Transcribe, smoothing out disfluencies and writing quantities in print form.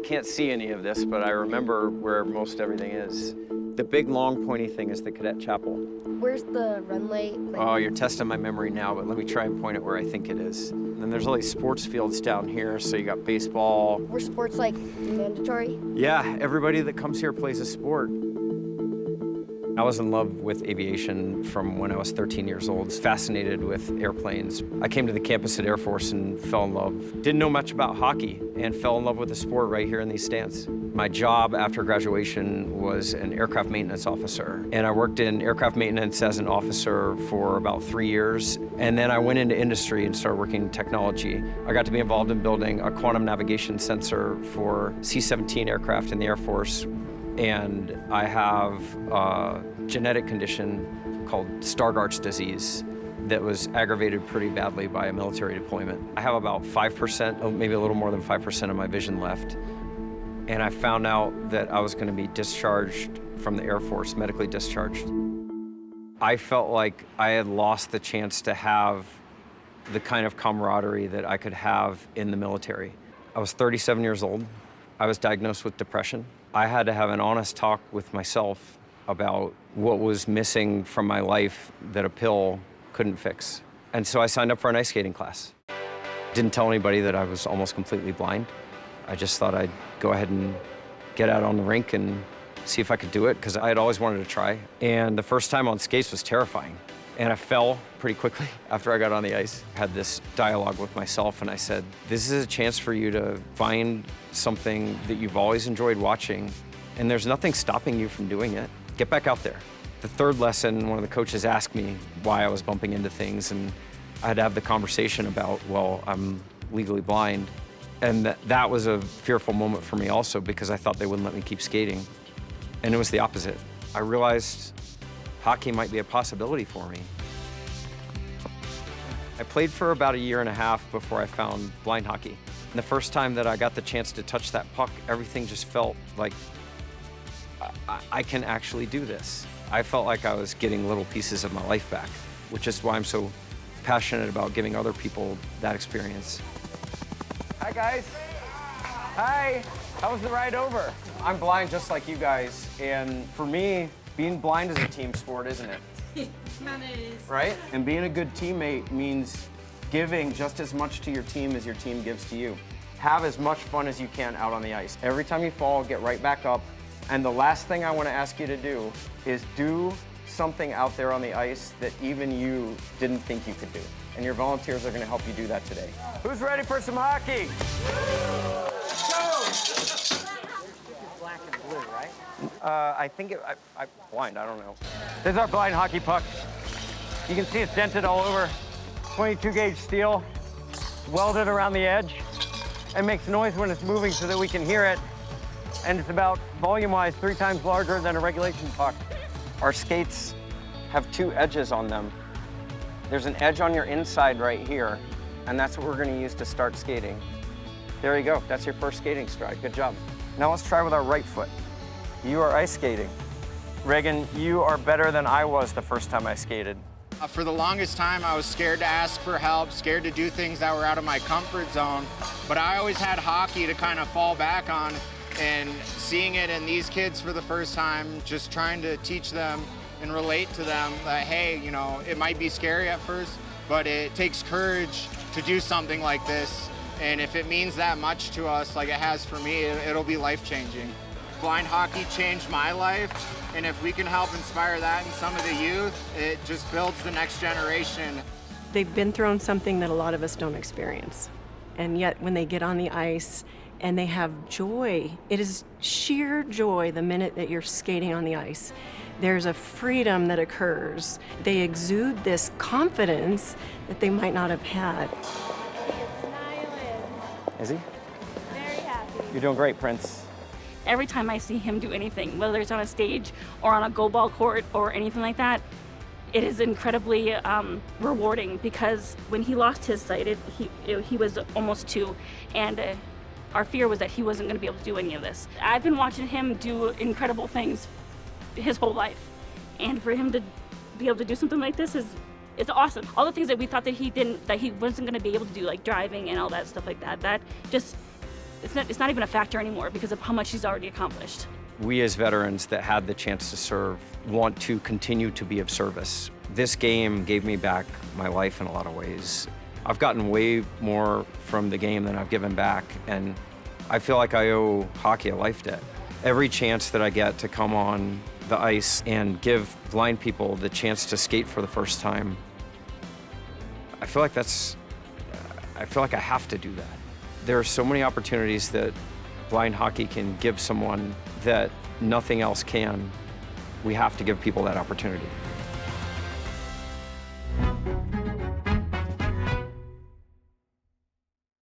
can't see any of this, but I remember where most everything is. The big, long, pointy thing is the cadet chapel. Where's the runway? Oh, you're testing my memory now, but let me try and point it where I think it is. And then there's all these sports fields down here, so you got baseball. Were sports, like, mandatory? Yeah, everybody that comes here plays a sport. I was in love with aviation from when I was 13 years old, fascinated with airplanes. I came to the campus at Air Force and fell in love. Didn't know much about hockey and fell in love with the sport right here in these stands. My job after graduation was an aircraft maintenance officer. And I worked in aircraft maintenance as an officer for about 3 years. And then I went into industry and started working in technology. I got to be involved in building a quantum navigation sensor for C-17 aircraft in the Air Force. And I have a genetic condition called Stargardt's disease that was aggravated pretty badly by a military deployment. I have about 5%, maybe a little more than 5% of my vision left. And I found out that I was going to be discharged from the Air Force, medically discharged. I felt like I had lost the chance to have the kind of camaraderie that I could have in the military. I was 37 years old. I was diagnosed with depression. I had to have an honest talk with myself about what was missing from my life that a pill couldn't fix. And so I signed up for an ice skating class. Didn't tell anybody that I was almost completely blind. I just thought I'd go ahead and get out on the rink and see if I could do it, because I had always wanted to try. And the first time on skates was terrifying. And I fell pretty quickly after I got on the ice. I had this dialogue with myself, and I said, this is a chance for you to find something that you've always enjoyed watching, and there's nothing stopping you from doing it. Get back out there. The third lesson, one of the coaches asked me why I was bumping into things, and I had to have the conversation about, well, I'm legally blind. And that was a fearful moment for me also, because I thought they wouldn't let me keep skating. And it was the opposite. I realized hockey might be a possibility for me. I played for about 1.5 years before I found blind hockey. And the first time that I got the chance to touch that puck, everything just felt like I can actually do this. I felt like I was getting little pieces of my life back, which is why I'm so passionate about giving other people that experience. Hi, guys. Hi. How was the ride over? I'm blind just like you guys, and for me, being blind is a team sport, isn't it? It is. Right? And being a good teammate means giving just as much to your team as your team gives to you. Have as much fun as you can out on the ice. Every time you fall, get right back up. And the last thing I want to ask you to do is do something out there on the ice that even you didn't think you could do. And your volunteers are going to help you do that today. Who's ready for some hockey? Black and blue, right? I think I'm blind, I don't know. This is our blind hockey puck. You can see it's dented all over. 22 gauge steel, welded around the edge. It makes noise when it's moving so that we can hear it. And it's about, volume-wise, 3 times larger than a regulation puck. Our skates have 2 edges on them. There's an edge on your inside right here, and that's what we're gonna use to start skating. There you go, that's your first skating stride, good job. Now let's try with our right foot. You are ice skating. Reagan, you are better than I was the first time I skated. For the longest time, I was scared to ask for help, scared to do things that were out of my comfort zone, but I always had hockey to kind of fall back on, and seeing it in these kids for the first time, just trying to teach them and relate to them that, hey, you know, it might be scary at first, but it takes courage to do something like this. And if it means that much to us, like it has for me, it'll be life-changing. Blind hockey changed my life, and if we can help inspire that in some of the youth, it just builds the next generation. They've been thrown something that a lot of us don't experience. And yet when they get on the ice and they have joy, it is sheer joy the minute that you're skating on the ice. There's a freedom that occurs. They exude this confidence that they might not have had. Is he? Very happy. You're doing great, Prince. Every time I see him do anything, whether it's on a stage or on a goal ball court or anything like that, it is incredibly rewarding, because when he lost his sight, he was almost 2, and our fear was that he wasn't going to be able to do any of this. I've been watching him do incredible things his whole life, and for him to be able to do something like this it's awesome. All the things that we thought that he wasn't going to be able to do, like driving and all that stuff like that, that just it's not even a factor anymore because of how much he's already accomplished. We as veterans that had the chance to serve want to continue to be of service. This game gave me back my life in a lot of ways. I've gotten way more from the game than I've given back, and I feel like I owe hockey a life debt. Every chance that I get to come on the ice and give blind people the chance to skate for the first time, I feel like I have to do that. There are so many opportunities that blind hockey can give someone that nothing else can. We have to give people that opportunity.